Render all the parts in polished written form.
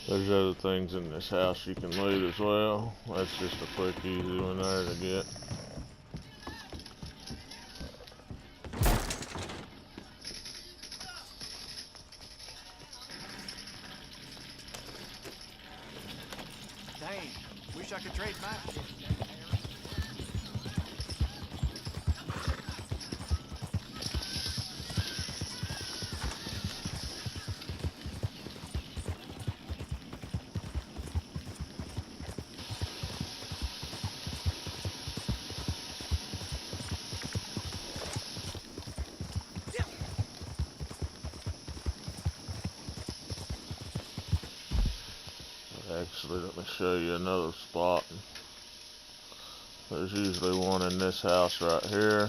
There's other things in this house you can loot as well. That's just a quick, easy one there to get. Dang, wish I could trade back. Actually, let me show you another spot. There's usually one in this house right here.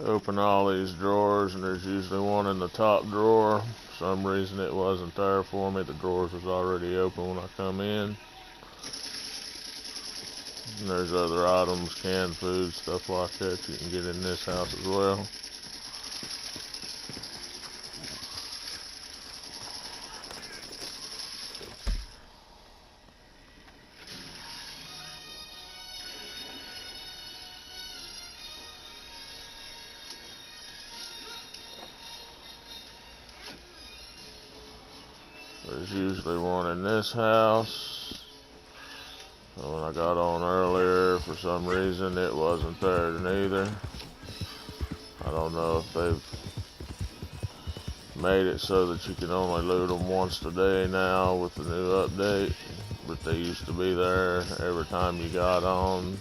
Open all these drawers, and there's usually one in the top drawer. For some reason it wasn't there for me. The drawers was already open when I come in. And there's other items, canned food, stuff like that you can get in this house as well. There's usually one in this house. So when I got on earlier, for some reason it wasn't there neither. I don't know if they've made it so that you can only loot them once a day now with the new update, but they used to be there every time you got on.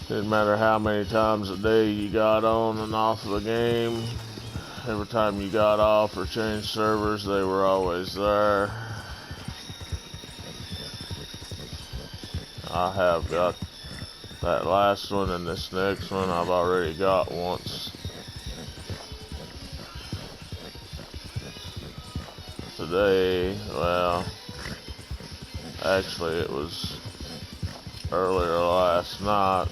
Didn't matter how many times a day you got on and off of the game. Every time you got off or changed servers, they were always there. I have got that last one, and this next one I've already got once. Today, well, actually it was earlier last night.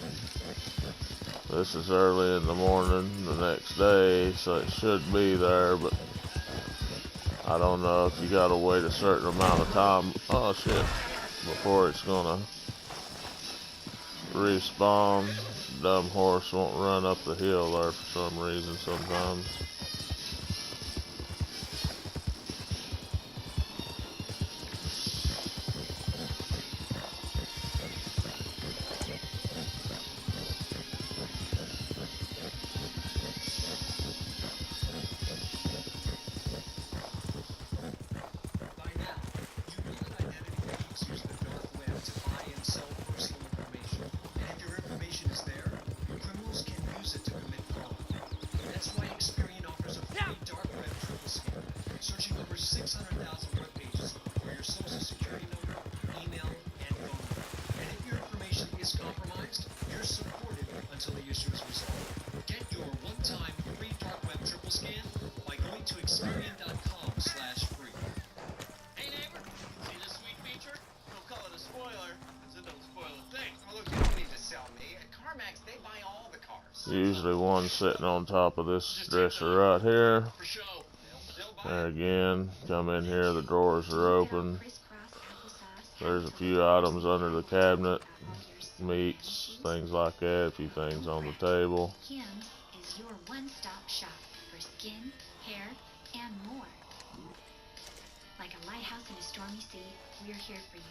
This is early in the morning the next day, so it should be there, but I don't know if you gotta wait a certain amount of time, oh shit, before it's gonna respawn. Dumb horse won't run up the hill there for some reason sometimes. Usually one sitting on top of this dresser right here. There again, come in here, the drawers are open. There's a few items under the cabinet, meats, things like that, a few things on the table. Kim's is your one-stop shop for skin, hair, and more. Like a lighthouse in a stormy sea, we're here for you.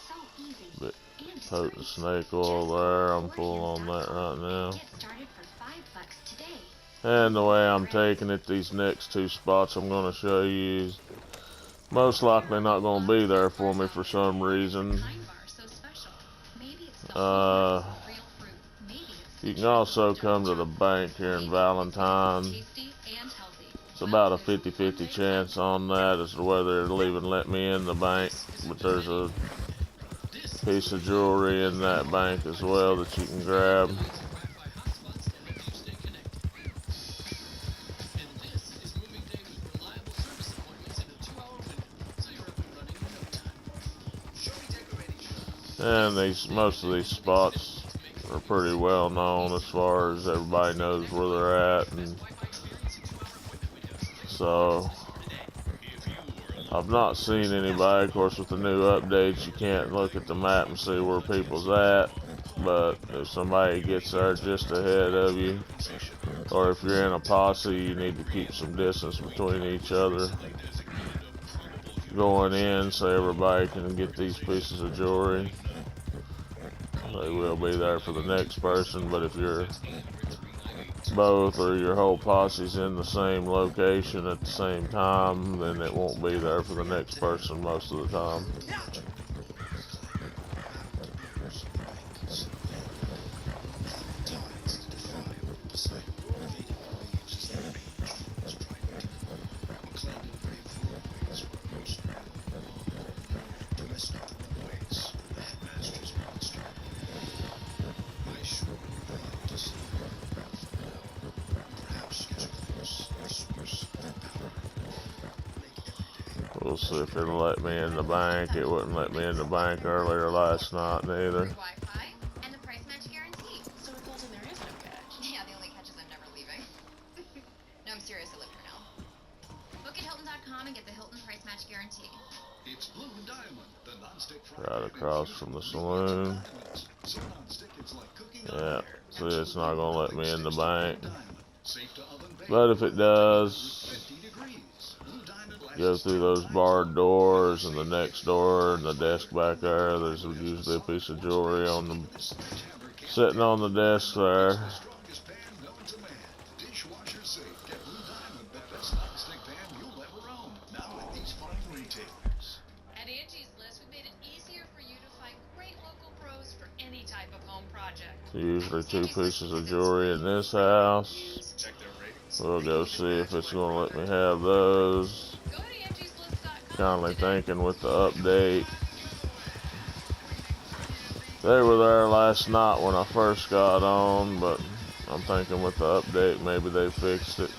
So easy But and potent discreet. snake oil there, I'm full on that right now. Get started for $5 today. And the way I'm taking it, these next two spots I'm going to show you, most likely not going to be there for me for some reason. You can also come to the bank here in Valentine. It's about a 50-50 chance on that as to whether they'll even let me in the bank, but there's a piece of jewelry in that bank as well that you can grab. And most of these spots are pretty well known as far as everybody knows where they're at, and so I've not seen anybody. Of course, with the new updates, you can't look at the map and see where people's at, but if somebody gets there just ahead of you, or if you're in a posse, you need to keep some distance between each other going in so everybody can get these pieces of jewelry. They will be there for the next person, but if you're both or your whole posse's in the same location at the same time, then it won't be there for the next person most of the time. We'll see if it'll let me in the bank. It wouldn't let me in the bank earlier last night neither. Wi-Fi and the price match guarantee. So we're told there is no catch. Yeah, the only catch is I'm never leaving. No, I'm serious. I live here now. Book at Hilton.com and get the Hilton price match guarantee. It's Blue Diamond, the non-stick Right across from the saloon. Yeah, see, it's not going to let me in the bank. But if it does, go through those barred doors and the next door and the desk back there. There's usually a piece of jewelry on them, sitting on the desk there. At Angie's List, we made it easier for you to find great local pros for any type of home project. Usually 2 pieces of jewelry in this house. We'll go see if it's going to let me have those. Kindly thinking with the update. They were there last night when I first got on, but I'm thinking with the update maybe they fixed it.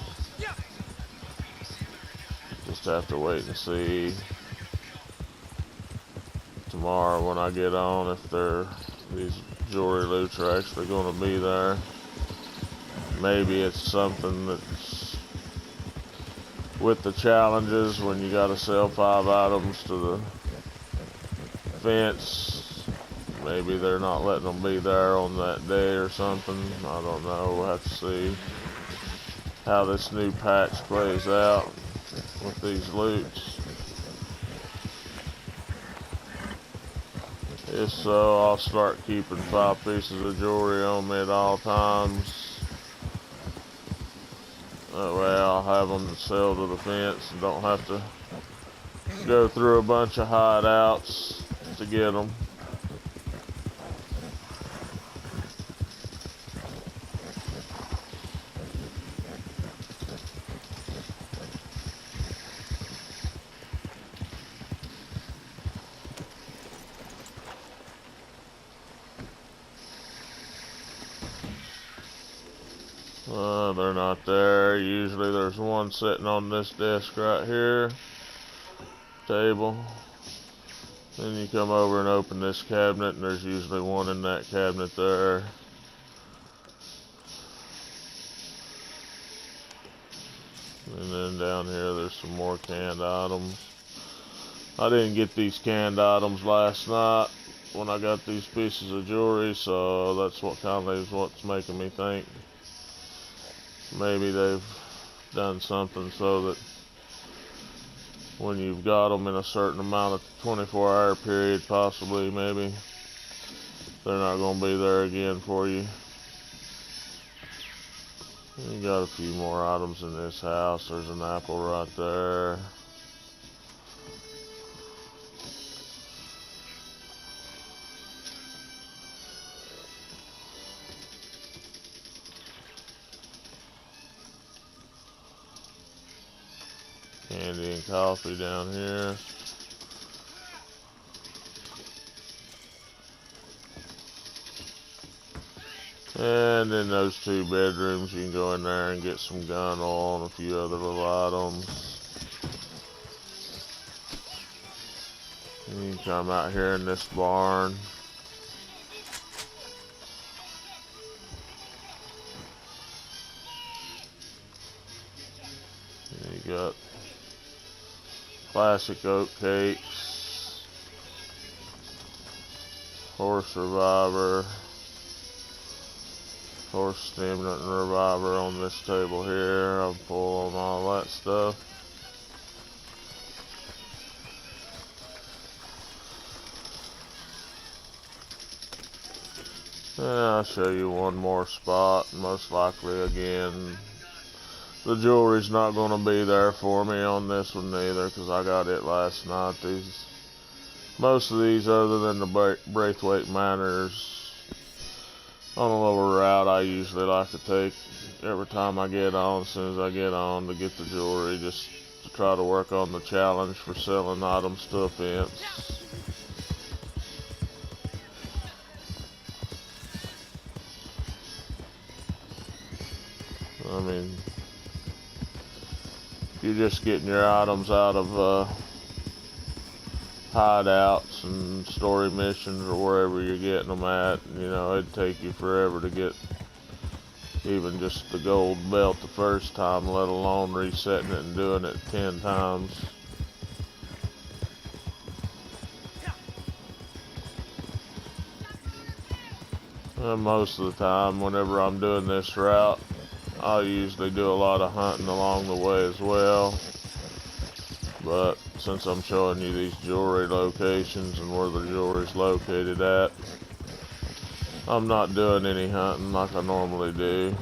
Just have to wait and see tomorrow when I get on if these jewelry loots are actually going to be there. Maybe it's something that's with the challenges when you got to sell 5 items to the fence. Maybe they're not letting them be there on that day or something. I don't know. We'll have to see how this new patch plays out with these loots. If so, I'll start keeping 5 pieces of jewelry on me at all times. That way I'll have them to sell to the fence and don't have to go through a bunch of hideouts to get them. They're not there. Usually there's one sitting on this desk right here, table. Then you come over and open this cabinet and there's usually one in that cabinet there. And then down here there's some more canned items. I didn't get these canned items last night when I got these pieces of jewelry, so that's what kind of is what's making me think maybe they've done something so that when you've got them in a certain amount of 24-hour period, possibly, maybe, they're not going to be there again for you. You got a few more items in this house. There's an apple right there. Candy and coffee down here. And in those 2 bedrooms, you can go in there and get some gun oil and a few other little items. And you can come out here in this barn. And you got classic oat cakes, horse survivor, horse stimulant and reviver on this table here. I'll pull on all that stuff. And I'll show you one more spot. Most likely again, the jewelry's not going to be there for me on this one either, because I got it last night. Most of these, other than the Braithwaite Manors, on a little route I usually like to take every time I get on, as soon as I get on, to get the jewelry, just to try to work on the challenge for selling items to a fence. I mean, you're just getting your items out of hideouts and story missions or wherever you're getting them at. You know, it'd take you forever to get even just the gold belt the first time, let alone resetting it and doing it 10 times. And most of the time, whenever I'm doing this route, I usually do a lot of hunting along the way as well. But since I'm showing you these jewelry locations and where the jewelry's located at, I'm not doing any hunting like I normally do.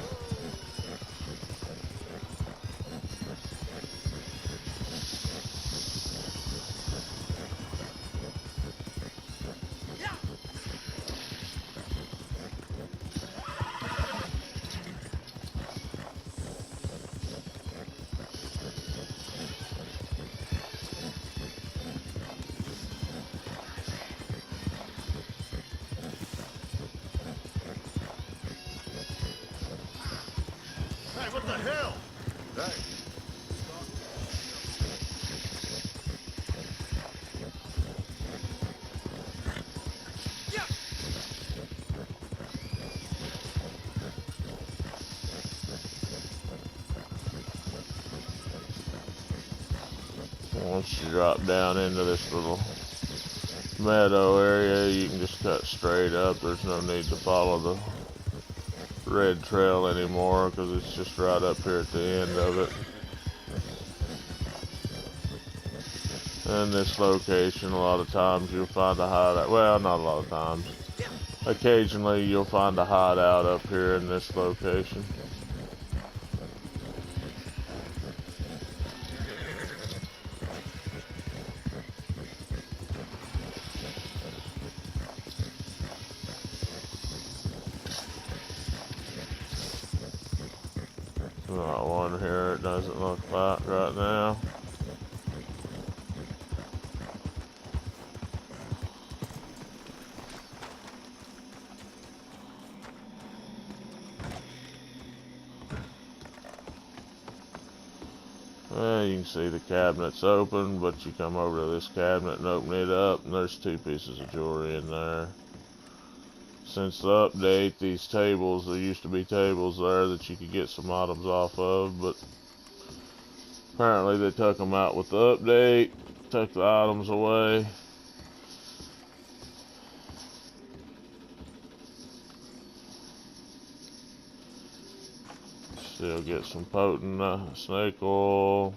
Hey, what the hell? Hey. Once you drop down into this little meadow area, you can just cut straight up. There's no need to follow the red trail anymore, because it's just right up here at the end of it. In this location, a lot of times you'll find a hideout. Well, not a lot of times. Occasionally you'll find a hideout up here in this location. Not one here, it doesn't look like right now. Well, you can see the cabinet's open, but you come over to this cabinet and open it up, and there's 2 pieces of jewelry in there. Since the update, these tables, there used to be tables there that you could get some items off of, but Apparently they took them out with the update, took the items away. Still get some potent snake oil,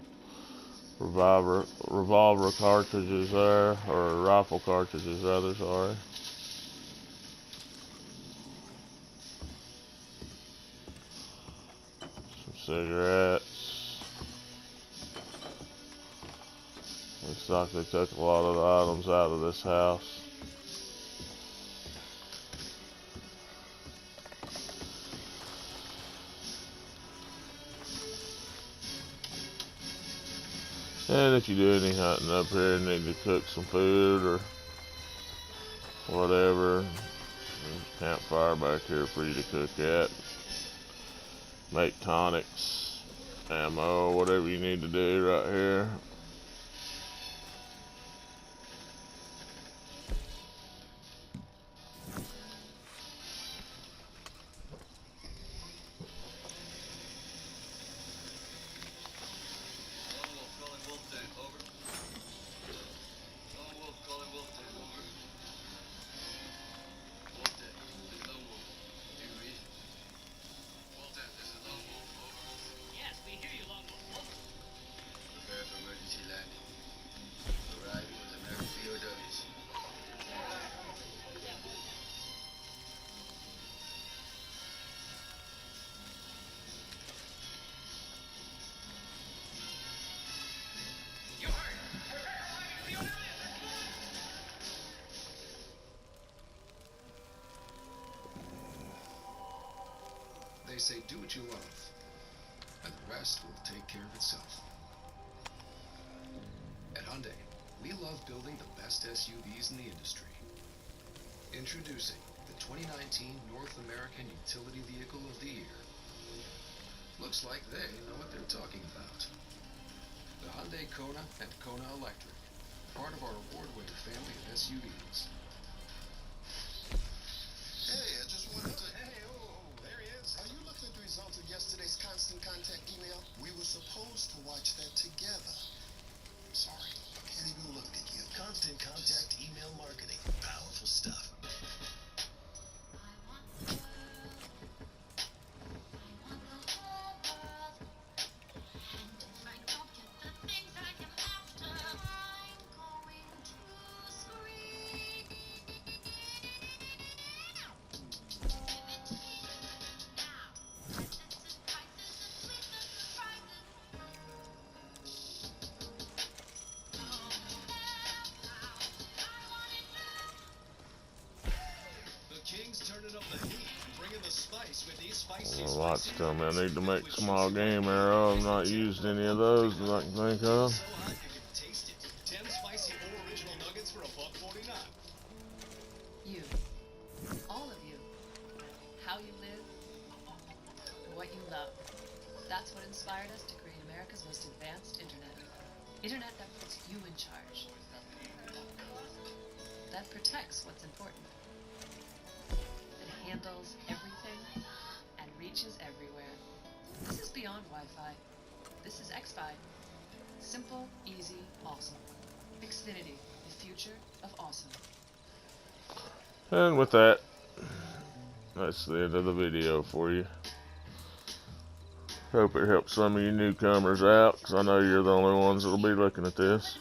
revolver cartridges there, or rifle cartridges rather, sorry. Some cigarettes. Looks like they took a lot of the items out of this house. And if you do any hunting up here and need to cook some food or whatever, there's a campfire back here for you to cook at. Make tonics, ammo, whatever you need to do right here. They say do what you love, and the rest will take care of itself. At Hyundai, we love building the best SUVs in the industry. Introducing the 2019 North American Utility Vehicle of the Year. Looks like they know what they're talking about. The Hyundai Kona and Kona Electric, part of our award-winning family of SUVs. Hey, I just wanted to... Hey, there he is. Are you looking at the results of yesterday's Constant Contact email? We were supposed to watch that together. Sorry, can't even look at you. Constant Contact email marketing. Powerful stuff. Lots tell me I need to make small game arrow. I've not used any of those that I can think of. You, all of you, how you live, and what you love. That's what inspired us to create America's most advanced internet. Internet that puts you in charge. That protects what's important. That handles everything and reaches everywhere. This is beyond Wi-Fi. This is X-Fi. Simple, easy, awesome. Xfinity, the future of awesome. And with that, that's the end of the video for you. Hope it helps some of you newcomers out, because I know you're the only ones that'll be looking at this.